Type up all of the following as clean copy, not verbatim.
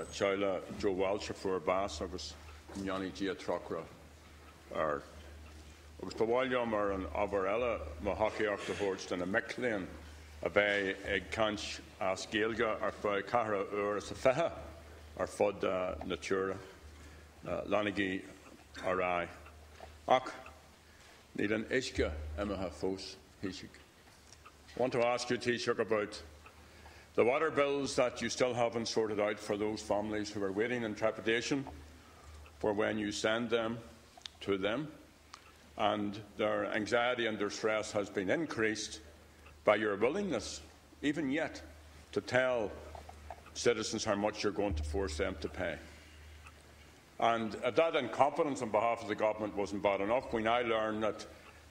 Choila Joe Walsh for Bass agus Johnny Gia Trocra ar agus bhhailm ar an abarella má hocaíocht a hort in a Micléan a bheith ag cant as géalga ar fá cara as a fethe ar fod natúra lánigí ará. Ach, níl an isce imethe fós hísigh. I want to ask you, Taoiseach, about the water bills that you still haven't sorted out for those families who are waiting in trepidation for when you send them to them, and their anxiety and their stress has been increased by your willingness, even yet, to tell citizens how much you're going to force them to pay. And if that incompetence on behalf of the government wasn't bad enough, we now learn that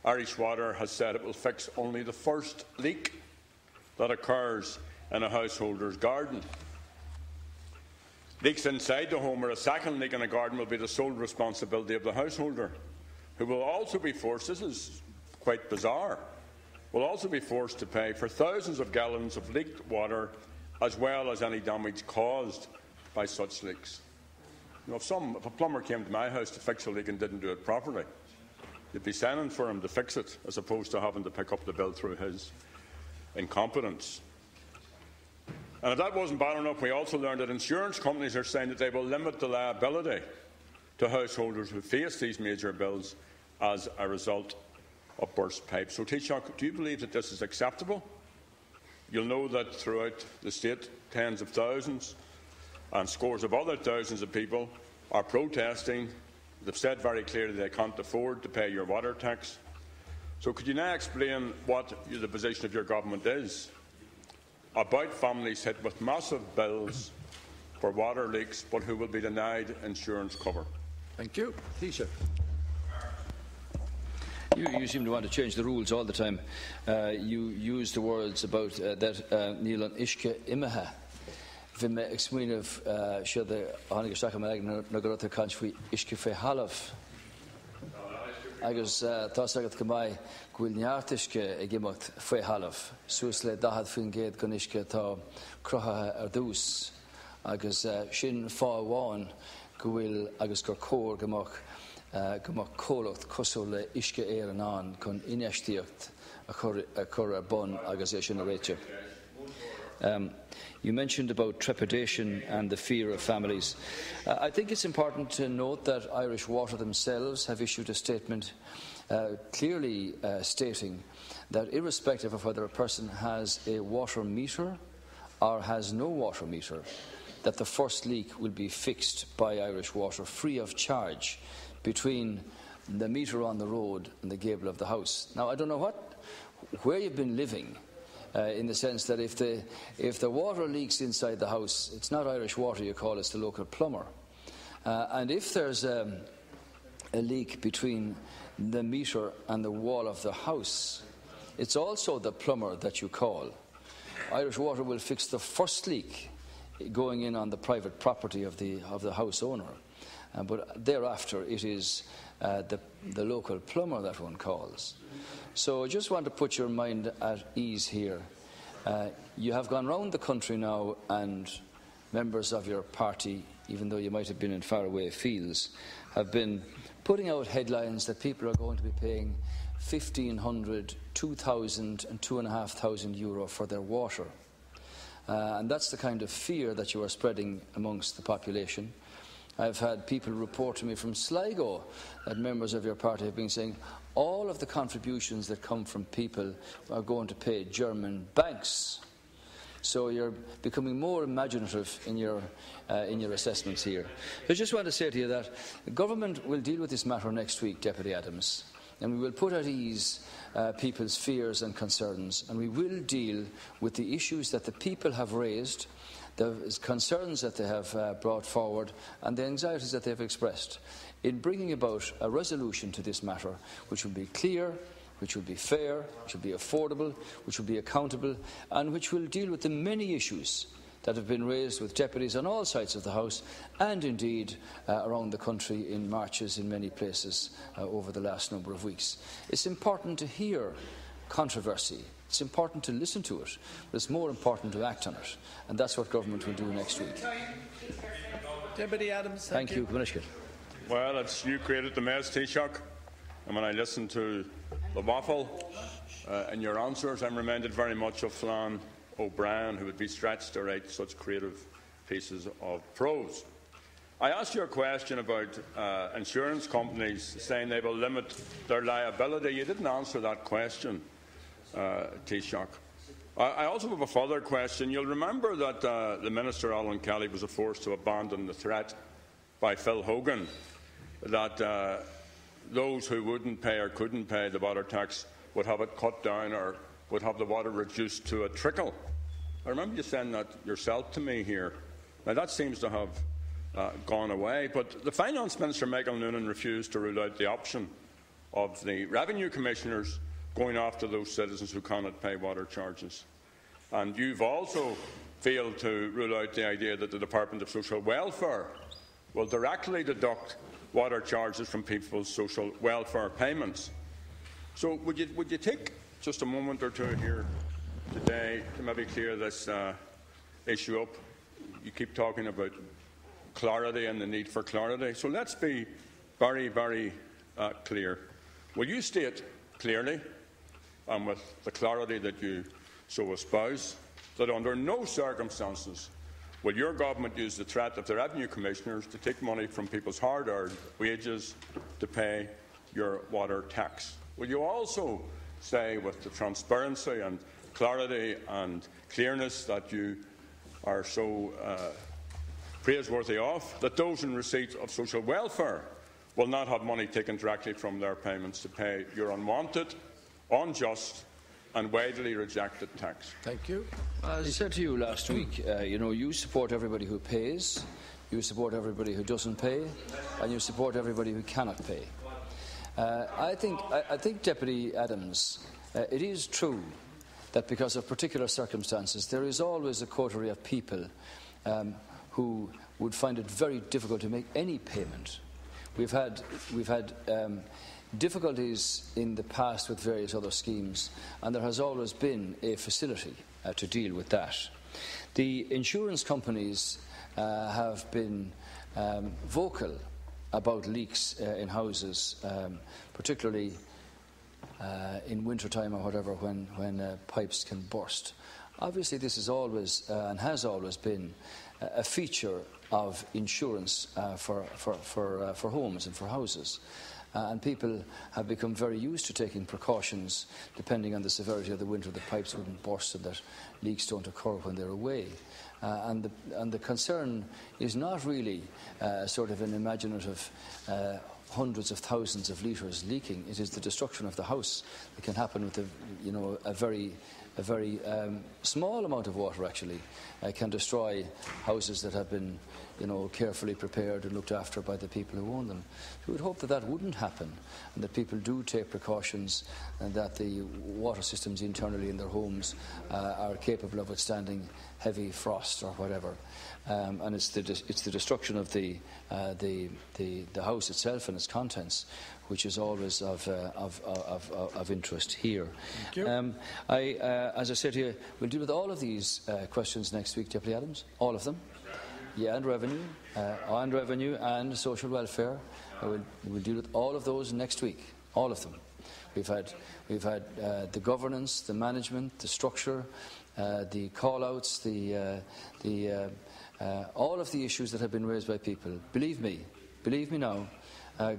Irish Water has said it will fix only the first leak that occurs in a householder's garden. Leaks inside the home or a second leak in a garden will be the sole responsibility of the householder, who will also be forced, this is quite bizarre, will also be forced to pay for thousands of gallons of leaked water as well as any damage caused by such leaks. You know, if a plumber came to my house to fix a leak and didn't do it properly, you'd be sending for him to fix it as opposed to having to pick up the bill through his incompetence. And if that wasn't bad enough, we also learned that insurance companies are saying that they will limit the liability to householders who face these major bills as a result of burst pipes. So, Taoiseach, do you believe that this is acceptable? You'll know that throughout the state, tens of thousands and scores of other thousands of people are protesting. They've said very clearly they can't afford to pay your water tax. So could you now explain what the position of your government is about families hit with massive bills for water leaks but who will be denied insurance cover? Thank you. Taoiseach. You seem to want to change the rules all the time. You use the words about that níl an isce imethe. Bhí me ag smaoinemh siad a tháinig isteach amach na go raibh caint faoi isce fé halamh. Agus tá agad go mbeidh go bhfuil neart isce ag imeacht fé halamh. Suas le 10 faoin géad gon isce tá cruthathe ar dús. Agus sin fáháin go bhfuil agus gur cór gomach cólacht cosú le isce éar an an chun ineistíocht a chur ar bun agus é sin a réite. You mentioned about trepidation and the fear of families. I think it's important to note that Irish Water themselves have issued a statement clearly stating that irrespective of whether a person has a water meter or has no water meter, that the first leak will be fixed by Irish Water free of charge between the meter on the road and the gable of the house. Now, I don't know where you've been living, in the sense that if the water leaks inside the house, it's not Irish Water you call, it's the local plumber. And if there's a leak between the meter and the wall of the house, it's also the plumber that you call. Irish Water will fix the first leak going in on the private property of the house owner. But thereafter it is the local plumber that one calls. So I just want to put your mind at ease here. You have gone round the country now, and members of your party, even though you might have been in faraway fields, have been putting out headlines that people are going to be paying €1,500, €2,000 and €2,500 for their water. And that's the kind of fear that you are spreading amongst the population. I've had people report to me from Sligo that members of your party have been saying all of the contributions that come from people are going to pay German banks. So you're becoming more imaginative in your assessments here. I just want to say to you that the government will deal with this matter next week, Deputy Adams, and we will put at ease people's fears and concerns, and we will deal with the issues that the people have raised, the concerns that they have brought forward, and the anxieties that they have expressed, in bringing about a resolution to this matter which will be clear, which will be fair, which will be affordable, which will be accountable, and which will deal with the many issues that have been raised with deputies on all sides of the House and indeed around the country in marches in many places over the last number of weeks. It's important to hear controversy. It's important to listen to it, but it's more important to act on it, and that's what government will do next week. Deputy Adams. Thank you, Commissioner. Well, it's you created the mess, Taoiseach. And when I listen to the waffle in your answers, I'm reminded very much of Flann O'Brien, who would be stretched to write such creative pieces of prose. I asked you a question about insurance companies saying they will limit their liability. You didn't answer that question, Taoiseach. I also have a further question. You'll remember that the Minister, Alan Kelly, was forced to abandon the threat by Phil Hogan that those who wouldn't pay or couldn't pay the water tax would have it cut down or would have the water reduced to a trickle. I remember you saying that yourself to me here. Now, that seems to have gone away, but the Finance Minister, Michael Noonan, refused to rule out the option of the Revenue Commissioners going after those citizens who cannot pay water charges. And you've also failed to rule out the idea that the Department of Social Welfare will directly deduct water charges from people's social welfare payments. So would you take just a moment or two here today to maybe clear this issue up? You keep talking about clarity and the need for clarity. So let's be very, very clear. Will you state clearly, and with the clarity that you so espouse, that under no circumstances will your government use the threat of the Revenue Commissioners to take money from people's hard-earned wages to pay your water tax? Will you also say, with the transparency and clarity and clearness that you are so praiseworthy of, that those in receipt of social welfare will not have money taken directly from their payments to pay your unwanted, unjust and widely rejected tax? Thank you. As I said to you last week, you support everybody who pays, you support everybody who doesn't pay, and you support everybody who cannot pay. I think, Deputy Adams, it is true that because of particular circumstances, there is always a coterie of people who would find it very difficult to make any payment. We've had difficulties in the past with various other schemes, and there has always been a facility to deal with that. The insurance companies have been vocal about leaks in houses, particularly in winter time or whatever, when pipes can burst. Obviously, this is always and has always been a feature of insurance for homes and for houses. And people have become very used to taking precautions depending on the severity of the winter, that pipes wouldn't burst and that leaks don't occur when they're away. And the concern is not really sort of an imaginative hundreds of thousands of litres leaking. It is the destruction of the house that can happen with a very small amount of water. Actually, can destroy houses that have been, carefully prepared and looked after by the people who own them. We would hope that that wouldn't happen, and that people do take precautions, and that the water systems internally in their homes are capable of withstanding heavy frost or whatever. And it's the destruction of the house itself and its contents which is always of interest here. Thank you. As I said here, we'll deal with all of these questions next week, Deputy Adams, all of them. Yeah, and revenue and social welfare. We'll deal with all of those next week, all of them. We've had the governance, the management, the structure, the call-outs, all of the issues that have been raised by people. Believe me now.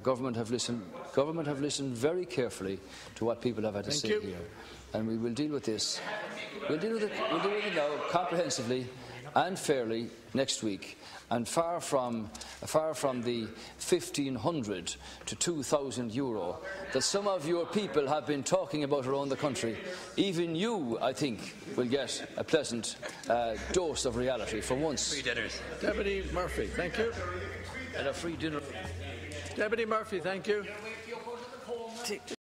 Government have listened very carefully to what people have had to say here, and we will deal with this. We'll deal with it now comprehensively and fairly next week. And far from the 1,500 to 2,000 euro that some of your people have been talking about around the country, even you, I think, will get a pleasant dose of reality for once. Free dinners. Deputy Murphy, thank you. And a free dinner. Deputy Murphy, thank you.